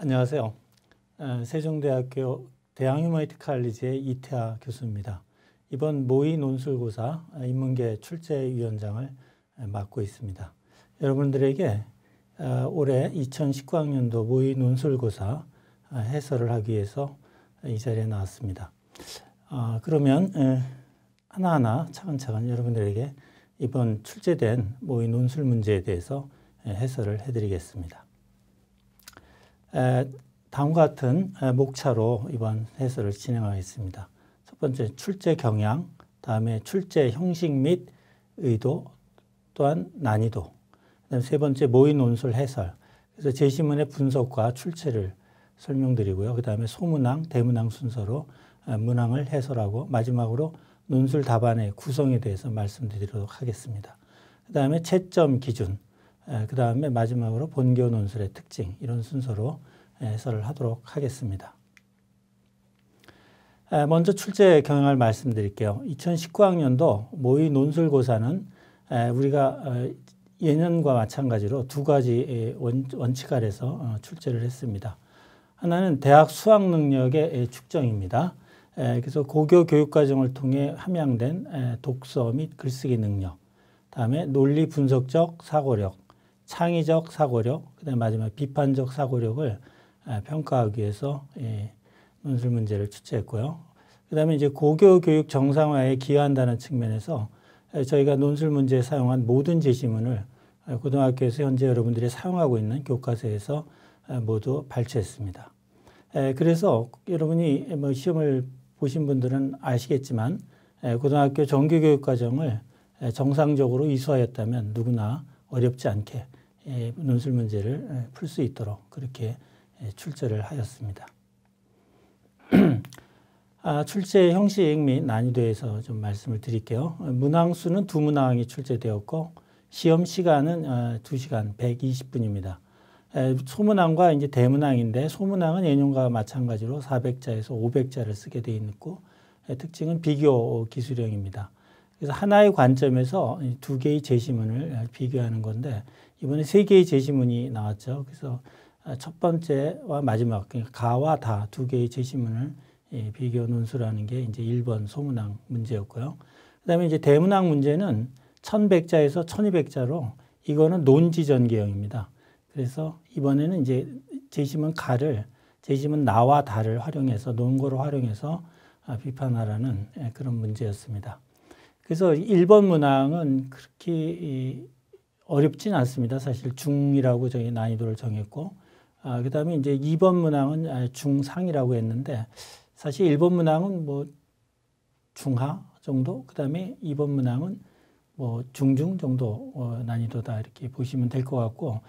안녕하세요. 세종대학교 대양휴머니티 칼리지의 이태하 교수입니다. 이번 모의 논술고사 인문계 출제위원장을 맡고 있습니다. 여러분들에게 올해 2019학년도 모의 논술고사 해설을 하기 위해서 이 자리에 나왔습니다. 그러면 하나하나 차근차근 여러분들에게 이번 출제된 모의 논술 문제에 대해서 해설을 해드리겠습니다. 다음과 같은 목차로 이번 해설을 진행하겠습니다. 첫 번째, 출제 경향, 다음에 출제 형식 및 의도, 또한 난이도, 그다음 세 번째, 모의 논술 해설. 그래서 제시문의 분석과 출제를 설명드리고요. 그 다음에 소문항, 대문항 순서로 문항을 해설하고 마지막으로 논술 답안의 구성에 대해서 말씀드리도록 하겠습니다. 그 다음에 채점 기준, 그 다음에 마지막으로 본교 논술의 특징, 이런 순서로 해설을 하도록 하겠습니다. 먼저 출제 경향을 말씀드릴게요. 2019학년도 모의 논술고사는 우리가 예년과 마찬가지로 두 가지 원칙 아래서 출제를 했습니다. 하나는 대학 수학 능력의 측정입니다. 그래서 고교 교육과정을 통해 함양된 독서 및 글쓰기 능력, 다음에 논리 분석적 사고력, 창의적 사고력, 그다음에 마지막 비판적 사고력을 평가하기 위해서 논술 문제를 출제했고요. 그다음에 이제 고교 교육 정상화에 기여한다는 측면에서 저희가 논술 문제에 사용한 모든 제시문을 고등학교에서 현재 여러분들이 사용하고 있는 교과서에서 모두 발췌했습니다. 그래서 여러분이 뭐 시험을 보신 분들은 아시겠지만 고등학교 정규교육과정을 정상적으로 이수하였다면 누구나 어렵지 않게 논술 문제를 풀 수 있도록 그렇게 출제를 하였습니다. 출제 형식 및 난이도에서 좀 말씀을 드릴게요. 문항 수는 두 문항이 출제되었고 시험 시간은 2시간 120분입니다. 소문항과 이제 대문항인데 소문항은 예년과 마찬가지로 400자에서 500자를 쓰게 되어 있고 특징은 비교 기술형입니다. 그래서 하나의 관점에서 두 개의 제시문을 비교하는 건데 이번에 세 개의 제시문이 나왔죠. 그래서 첫 번째와 마지막, 가와 다 두 개의 제시문을 비교 논술하는 게 이제 1번 소문항 문제였고요. 그 다음에 이제 대문항 문제는 1100자에서 1200자로 이거는 논지전개형입니다. 그래서 이번에는 이제 제시문 나와 다를 활용해서 논거를 활용해서 비판하라는 그런 문제였습니다. 그래서 1번 문항은 그렇게 어렵진 않습니다. 사실 중이라고 저희 난이도를 정했고, 그 다음에 이제 2번 문항은 중상이라고 했는데, 사실 1번 문항은 뭐 중하 정도, 그 다음에 2번 문항은 뭐 중중 정도 난이도다 이렇게 보시면 될 것 같고,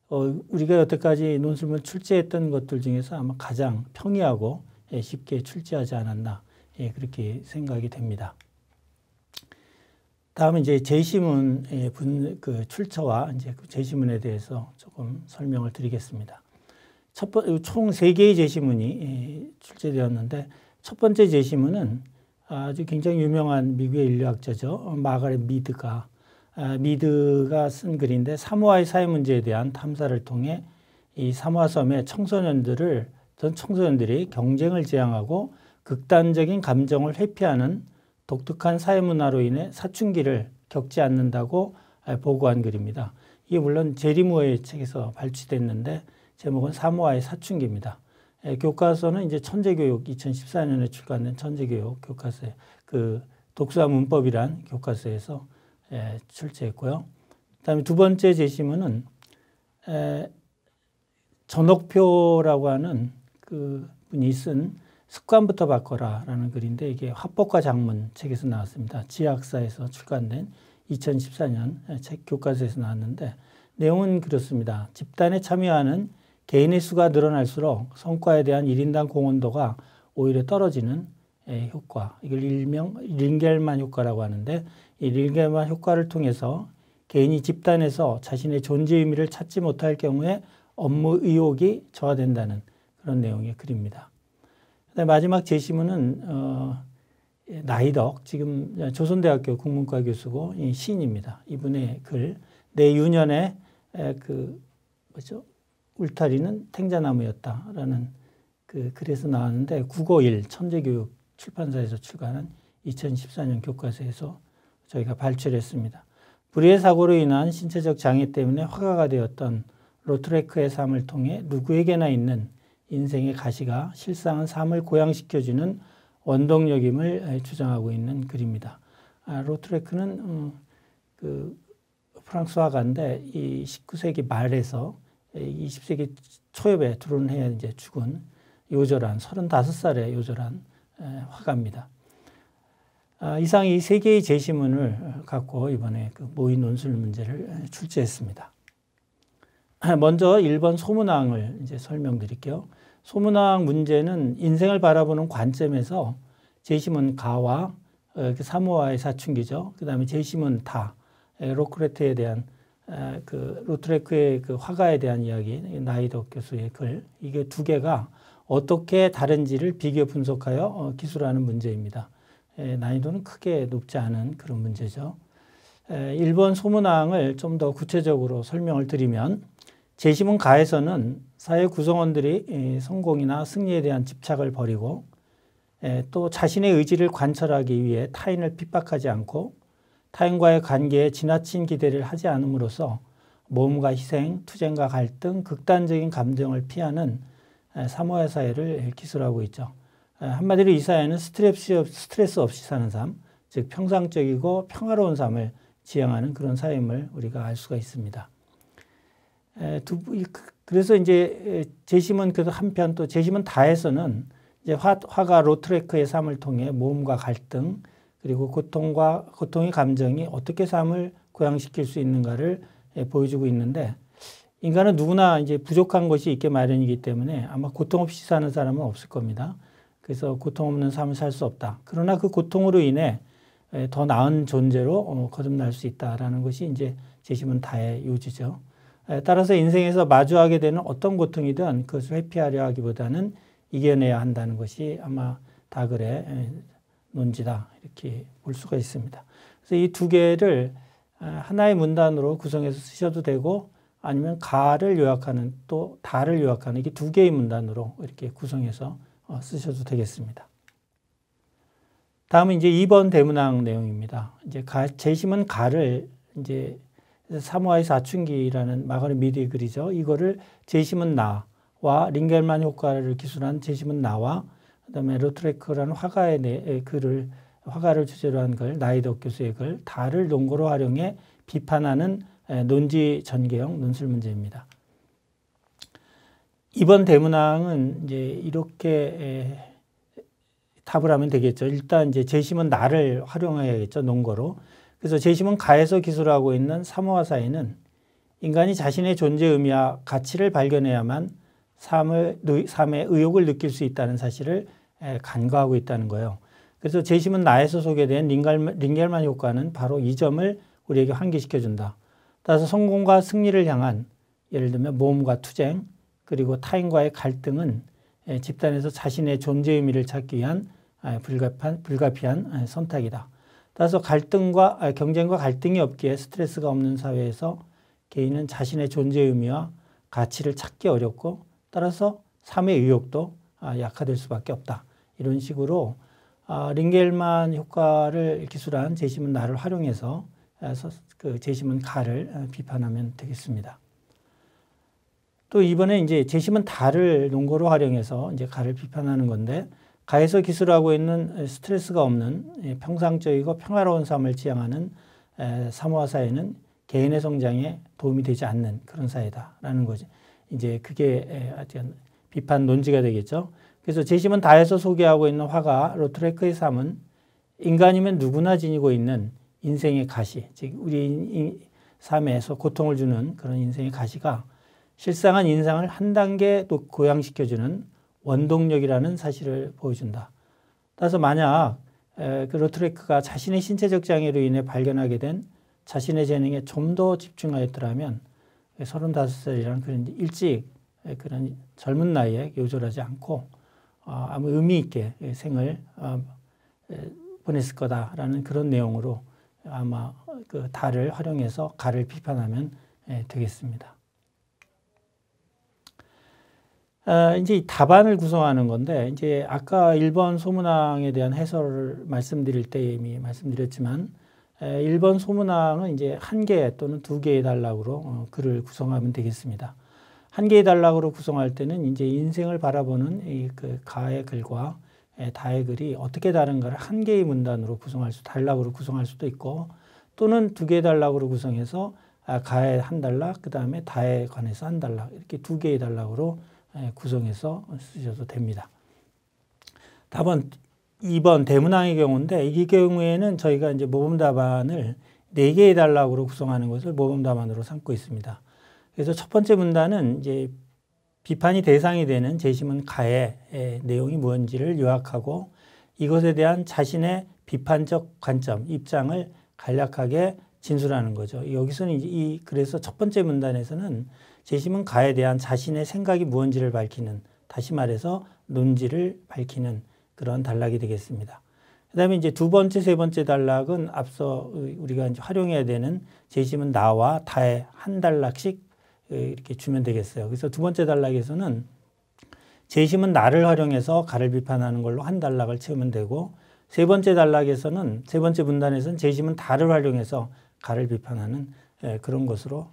우리가 여태까지 논술문 출제했던 것들 중에서 아마 가장 평이하고 쉽게 출제하지 않았나, 그렇게 생각이 됩니다. 다음은 이제 제시문의 출처와 이제 그 제시문에 대해서 조금 설명을 드리겠습니다. 총 3개의 제시문이 출제되었는데 첫 번째 제시문은 아주 굉장히 유명한 미국의 인류학자죠. 마가렛 미드가 쓴 글인데 사모아의 사회 문제에 대한 탐사를 통해 이 사모아 섬의 청소년들이 경쟁을 지향하고 극단적인 감정을 회피하는 독특한 사회 문화로 인해 사춘기를 겪지 않는다고 보고한 글입니다. 이게 물론 제리 무어의 책에서 발췌됐는데 제목은 사모아의 사춘기입니다. 교과서는 이제 천재교육 2014년에 출간된 천재교육 교과서에 그 독서와 문법이란 교과서에서 출제했고요. 그다음에 두 번째 제시문은 전옥표라고 하는 그 분이 쓴 습관부터 바꿔라라는 글인데 이게 화법과 작문 책에서 나왔습니다. 지학사에서 출간된 2014년 책 교과서에서 나왔는데 내용은 그렇습니다. 집단에 참여하는 개인의 수가 늘어날수록 성과에 대한 1인당 공헌도가 오히려 떨어지는 효과. 이걸 일명 링겔만 효과라고 하는데 이 링겔만 효과를 통해서 개인이 집단에서 자신의 존재 의미를 찾지 못할 경우에 업무 의욕이 저하된다는 그런 내용의 글입니다. 마지막 제시문은 나이덕, 지금 조선대학교 국문과 교수고 시인입니다. 이분의 글, 내 유년의 울타리는 탱자나무였다라는 그 글에서 나왔는데 국어1 천재교육 출판사에서 출간한 2014년 교과서에서 저희가 발췌했습니다. 불의의 사고로 인한 신체적 장애 때문에 화가가 되었던 로트레크의 삶을 통해 누구에게나 있는 인생의 가시가 실상은 삶을 고양시켜주는 원동력임을 주장하고 있는 글입니다. 로트레크는 그 프랑스 화가인데 이 19세기 말에서 20세기 초엽에 들어온 이제 죽은 요절한 35살의 요절한 화가입니다. 이상 이 세 개의 제시문을 갖고 이번에 그 모의 논술 문제를 출제했습니다. 먼저 1번 소문왕을 이제 설명드릴게요. 소문왕 문제는 인생을 바라보는 관점에서 제시문 가와 사모아의 사춘기죠. 그 다음에 제시문 다, 로크레트에 대한 그 로트레크의 그 화가에 대한 이야기, 나이덕 교수의 글, 이게 두 개가 어떻게 다른지를 비교 분석하여 기술하는 문제입니다. 난이도는 크게 높지 않은 그런 문제죠. 1번 소문왕을 좀 더 구체적으로 설명을 드리면 제시문 가에서는 사회 구성원들이 성공이나 승리에 대한 집착을 버리고 또 자신의 의지를 관철하기 위해 타인을 핍박하지 않고 타인과의 관계에 지나친 기대를 하지 않음으로써 모험과 희생, 투쟁과 갈등, 극단적인 감정을 피하는 사모아 사회를 기술하고 있죠. 한마디로 이 사회는 스트레스 없이 사는 삶, 즉 평상적이고 평화로운 삶을 지향하는 그런 사회임을 우리가 알 수가 있습니다. 그래서 이제 제시문 그 한편 또 제시문 다에서는 이제 화가 로트레크의 삶을 통해 모험과 갈등 그리고 고통의 감정이 어떻게 삶을 고양시킬 수 있는가를 보여주고 있는데 인간은 누구나 이제 부족한 것이 있게 마련이기 때문에 아마 고통 없이 사는 사람은 없을 겁니다. 그래서 고통 없는 삶을 살 수 없다. 그러나 그 고통으로 인해 더 나은 존재로 거듭날 수 있다라는 것이 이제 제시문 다의 요지죠. 따라서 인생에서 마주하게 되는 어떤 고통이든 그것을 회피하려 하기보다는 이겨내야 한다는 것이 아마 다글의 논지다 이렇게 볼 수가 있습니다. 그래서 이 두 개를 하나의 문단으로 구성해서 쓰셔도 되고 아니면 가를 요약하는 또 다를 요약하는 이게 두 개의 문단으로 이렇게 구성해서 쓰셔도 되겠습니다. 다음은 이제 2번 대문항 내용입니다. 이제 제시문 가를 이제 사모아의 사춘기라는 마가렛 미디의 글이죠. 이거를 제시문 나와 링겔만 효과를 기술한 제시문 나와 그다음에 로트레크라는 화가의 글을 화가를 주제로 한 글, 나이덕 교수의 글, 다를 논거로 활용해 비판하는 논지 전개형 논술 문제입니다. 이번 대문항은 이제 이렇게 답을 하면 되겠죠. 일단 이제 제시문 나를 활용해야겠죠. 논거로. 그래서 제시문 가에서 기술하고 있는 사모아 사회는 인간이 자신의 존재 의미와 가치를 발견해야만 삶의 의욕을 느낄 수 있다는 사실을 간과하고 있다는 거예요. 그래서 제시문 나에서 소개된 링겔만 효과는 바로 이 점을 우리에게 환기시켜준다. 따라서 성공과 승리를 향한 예를 들면 모험과 투쟁 그리고 타인과의 갈등은 집단에서 자신의 존재 의미를 찾기 위한 불가피한 선택이다. 따라서 경쟁과 갈등이 없기에 스트레스가 없는 사회에서 개인은 자신의 존재 의미와 가치를 찾기 어렵고 따라서 삶의 의욕도 약화될 수밖에 없다. 이런 식으로 링겔만 효과를 기술한 제시문 나를 활용해서 그 제시문 가를 비판하면 되겠습니다. 또 이번에 이제 제시문 다를 논거로 활용해서 이제 가를 비판하는 건데 가에서 기술하고 있는 스트레스가 없는 평상적이고 평화로운 삶을 지향하는 사모아 사회는 개인의 성장에 도움이 되지 않는 그런 사회다라는 거죠. 이제 그게 비판 논지가 되겠죠. 그래서 제시문 다에서 소개하고 있는 화가 로트레크의 삶은 인간이면 누구나 지니고 있는 인생의 가시, 즉 우리 삶에서 고통을 주는 그런 인생의 가시가 실상은 인상을 한 단계 또 고양시켜주는 원동력이라는 사실을 보여준다. 따라서 만약 그 로트레크가 자신의 신체적 장애로 인해 발견하게 된 자신의 재능에 좀 더 집중하였더라면 35살이라는 그런 일찍 그런 젊은 나이에 요절하지 않고 아무 의미 있게 생을 보냈을 거다라는 그런 내용으로 아마 그 다를 활용해서 가를 비판하면 되겠습니다. 이제 이 답안을 구성하는 건데, 이제 아까 1번 소문항에 대한 해설을 말씀드릴 때 이미 말씀드렸지만, 1번 소문항은 이제 1개 또는 2개의 단락으로 글을 구성하면 되겠습니다. 1개의 단락으로 구성할 때는 이제 인생을 바라보는 이 그 가의 글과 다의 글이 어떻게 다른가를 1개의 문단으로 단락으로 구성할 수도 있고, 또는 2개의 단락으로 구성해서 가의 한 단락, 그 다음에 다에 관해서 한 단락, 이렇게 2개의 단락으로 구성해서 쓰셔도 됩니다. 답은 2번 대문항의 경우인데, 이 경우에는 저희가 이제 모범 답안을 4개의 단락으로 구성하는 것을 모범 답안으로 삼고 있습니다. 그래서 첫 번째 문단은 이제 비판이 대상이 되는 재심은 가의 내용이 무엇인지를 요약하고, 이것에 대한 자신의 비판적 관점, 입장을 간략하게 진술하는 거죠. 여기서는 이제 그래서 첫 번째 문단에서는 재심은 가에 대한 자신의 생각이 무엇인지를 밝히는, 다시 말해서 논지를 밝히는 그런 단락이 되겠습니다. 그 다음에 이제 두 번째, 세 번째 단락은 앞서 우리가 이제 활용해야 되는 재심은 나와 다의 한 단락씩 이렇게 주면 되겠어요. 그래서 두 번째 단락에서는 재심은 나를 활용해서 가를 비판하는 걸로 한 단락을 채우면 되고, 세 번째 단락에서는, 세 번째 문단에서는 재심은 다를 활용해서 가를 비판하는 그런 것으로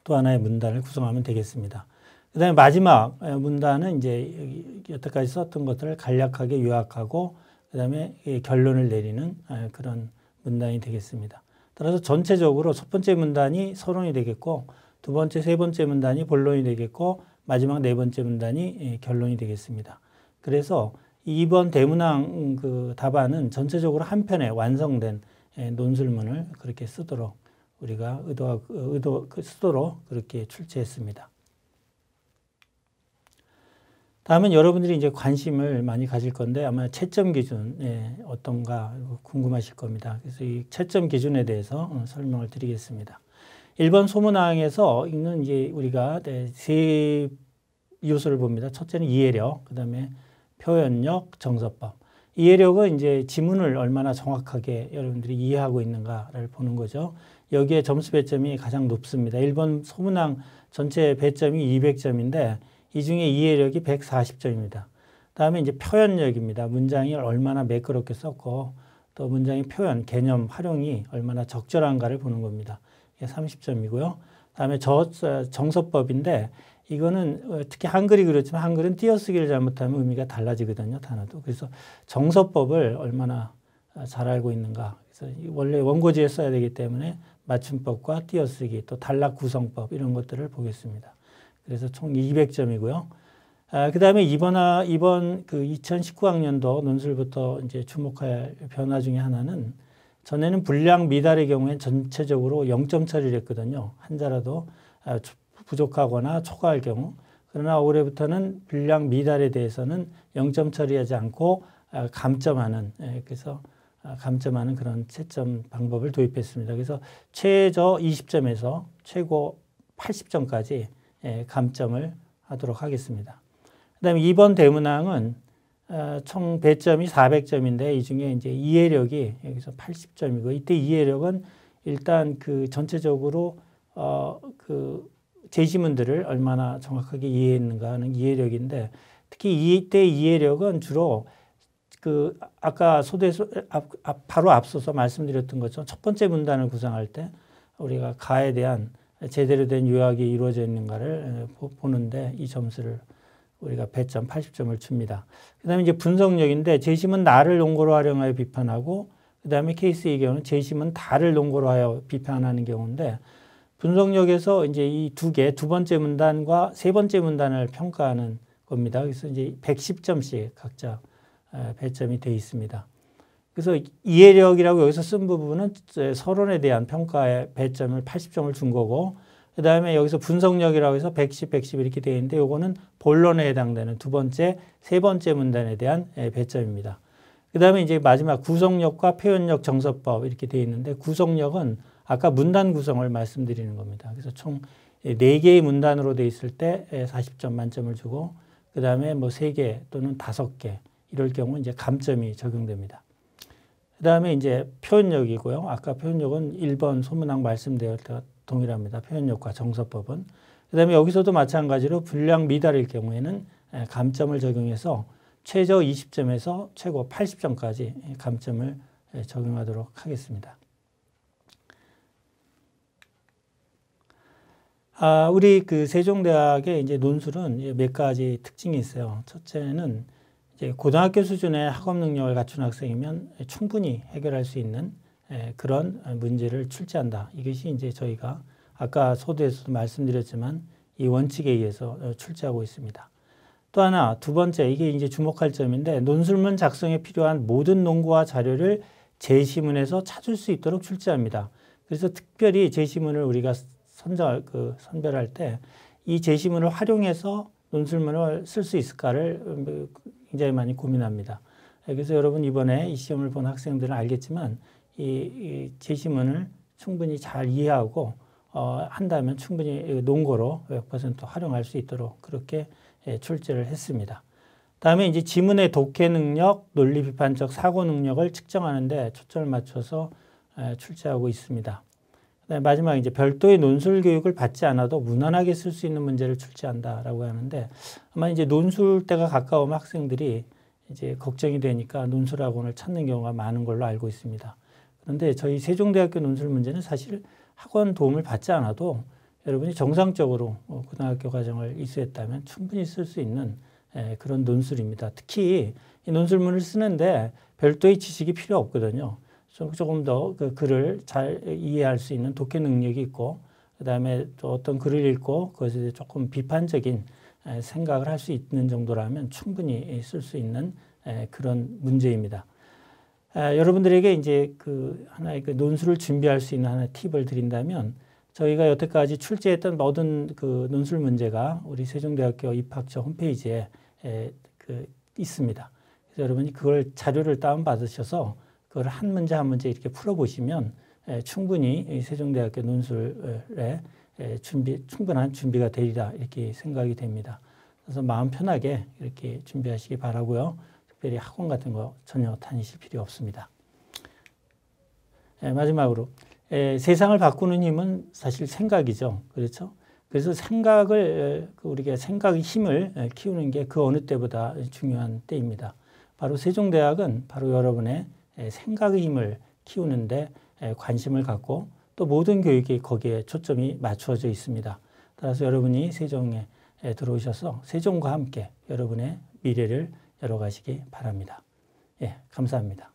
또 하나의 문단을 구성하면 되겠습니다. 그 다음에 마지막 문단은 이제 여태까지 썼던 것들을 간략하게 요약하고, 그 다음에 결론을 내리는 그런 문단이 되겠습니다. 따라서 전체적으로 첫 번째 문단이 서론이 되겠고, 두 번째, 세 번째 문단이 본론이 되겠고, 마지막 네 번째 문단이 결론이 되겠습니다. 그래서 2번 대문항 그 답안은 전체적으로 한 편에 완성된 논술문을 그렇게 쓰도록 우리가 쓰도록 그렇게 출제했습니다. 다음은 여러분들이 이제 관심을 많이 가질 건데, 아마 채점 기준 어떤가 궁금하실 겁니다. 그래서 이 채점 기준에 대해서 설명을 드리겠습니다. 1번 소문항에서 있는 이제 우리가 세 요소를 봅니다. 첫째는 이해력, 그 다음에 표현력, 정서법. 이해력은 이제 지문을 얼마나 정확하게 여러분들이 이해하고 있는가를 보는 거죠. 여기에 점수 배점이 가장 높습니다. 1번 소문항 전체 배점이 200점인데 이 중에 이해력이 140점입니다. 다음에 이제 표현력입니다. 문장이 얼마나 매끄럽게 썼고, 또 문장의 표현, 개념, 활용이 얼마나 적절한가를 보는 겁니다. 이게 30점이고요. 다음에 정서법인데, 이거는 특히 한글이 그렇지만 한글은 띄어쓰기를 잘못하면 의미가 달라지거든요, 단어도. 그래서 정서법을 얼마나 잘 알고 있는가. 그래서 원래 원고지에 써야 되기 때문에 맞춤법과 띄어쓰기, 또 단락 구성법 이런 것들을 보겠습니다. 그래서 총 200점이고요. 그 다음에 이번 그 2019학년도 논술부터 이제 주목할 변화 중에 하나는, 전에는 분량 미달의 경우엔 전체적으로 0점 처리를 했거든요. 한자라도 부족하거나 초과할 경우. 그러나 올해부터는 분량 미달에 대해서는 0점 처리하지 않고 감점하는, 그래서 감점하는 그런 채점 방법을 도입했습니다. 그래서 최저 20점에서 최고 80점까지 감점을 하도록 하겠습니다. 그 다음에 2번 대문항은 총 배점이 400점인데 이 중에 이제 이해력이 여기서 80점이고, 이때 이해력은 일단 그 전체적으로 그 제시문들을 얼마나 정확하게 이해했는가 하는 이해력인데, 특히 이때 이해력은 주로 그 아까 바로 앞서서 말씀드렸던 것처럼 첫 번째 문단을 구성할 때 우리가 가에 대한 제대로 된 요약이 이루어져 있는가를 보는데 이 점수를 우리가 배점 80점을 줍니다. 그 다음에 이제 분석력인데, 재심은 나를 논거로 활용하여 비판하고, 그 다음에 케이스의 경우는 재심은 다를 논거로 하여 비판하는 경우인데, 분석력에서 이제 이 두 번째 문단과 세 번째 문단을 평가하는 겁니다. 그래서 이제 110점씩 각자 배점이 되어 있습니다. 그래서 이해력이라고 여기서 쓴 부분은 서론에 대한 평가의 배점을 80점을 준 거고, 그 다음에 여기서 분석력이라고 해서 110, 110 이렇게 되어 있는데, 요거는 본론에 해당되는 두 번째, 세 번째 문단에 대한 배점입니다. 그 다음에 이제 마지막 구성력과 표현력, 정서법 이렇게 되어 있는데, 구성력은 아까 문단 구성을 말씀드리는 겁니다. 그래서 총 4개의 문단으로 되어 있을 때 40점 만점을 주고, 그 다음에 뭐 3개 또는 5개 이럴 경우 이제 감점이 적용됩니다. 그 다음에 이제 표현력이고요. 아까 표현력은 1번 소문항 말씀드렸던 동일합니다. 표현력과 정서법은. 그다음에 여기서도 마찬가지로 분량 미달일 경우에는 감점을 적용해서 최저 20점에서 최고 80점까지 감점을 적용하도록 하겠습니다. 우리 그 세종대학의 이제 논술은 몇 가지 특징이 있어요. 첫째는 이제 고등학교 수준의 학업 능력을 갖춘 학생이면 충분히 해결할 수 있는 그런 문제를 출제한다. 이것이 이제 저희가 아까 소두에서도 말씀드렸지만 이 원칙에 의해서 출제하고 있습니다. 또 하나, 두 번째, 이게 이제 주목할 점인데 논술문 작성에 필요한 모든 논구와 자료를 제시문에서 찾을 수 있도록 출제합니다. 그래서 특별히 제시문을 우리가 선별할 때 이 제시문을 활용해서 논술문을 쓸 수 있을까를 굉장히 많이 고민합니다. 그래서 여러분 이번에 이 시험을 본 학생들은 알겠지만 이 제시문을 충분히 잘 이해하고 한다면 충분히 논거로 100% 활용할 수 있도록 그렇게 출제를 했습니다. 다음에 이제 지문의 독해 능력, 논리 비판적 사고 능력을 측정하는데 초점을 맞춰서 출제하고 있습니다. 마지막 이제 별도의 논술 교육을 받지 않아도 무난하게 쓸 수 있는 문제를 출제한다라고 하는데 아마 이제 논술 때가 가까우면 학생들이 이제 걱정이 되니까 논술 학원을 찾는 경우가 많은 걸로 알고 있습니다. 그런데 저희 세종대학교 논술 문제는 사실 학원 도움을 받지 않아도 여러분이 정상적으로 고등학교 과정을 이수했다면 충분히 쓸 수 있는 그런 논술입니다. 특히 이 논술문을 쓰는데 별도의 지식이 필요 없거든요. 조금 더 그 글을 잘 이해할 수 있는 독해 능력이 있고 그다음에 또 어떤 글을 읽고 그것에 대해 조금 비판적인 생각을 할 수 있는 정도라면 충분히 쓸 수 있는 그런 문제입니다. 여러분들에게 이제 그 하나의 그 논술을 준비할 수 있는 하나의 팁을 드린다면 저희가 여태까지 출제했던 모든 그 논술 문제가 우리 세종대학교 입학처 홈페이지에 있습니다. 그래서 여러분이 그걸 자료를 다운받으셔서 그걸 한 문제 한 문제 이렇게 풀어보시면 충분히 세종대학교 논술에 충분한 준비가 되리라 이렇게 생각이 됩니다. 그래서 마음 편하게 이렇게 준비하시기 바라고요. 특별히 학원 같은 거 전혀 다니실 필요 없습니다. 마지막으로 세상을 바꾸는 힘은 사실 생각이죠. 그렇죠? 그래서 우리가 생각의 힘을 키우는 게 그 어느 때보다 중요한 때입니다. 바로 세종대학은 바로 여러분의 생각의 힘을 키우는데 관심을 갖고 또 모든 교육이 거기에 초점이 맞추어져 있습니다. 따라서 여러분이 세종에 들어오셔서 세종과 함께 여러분의 미래를 열어가시기 바랍니다. 감사합니다.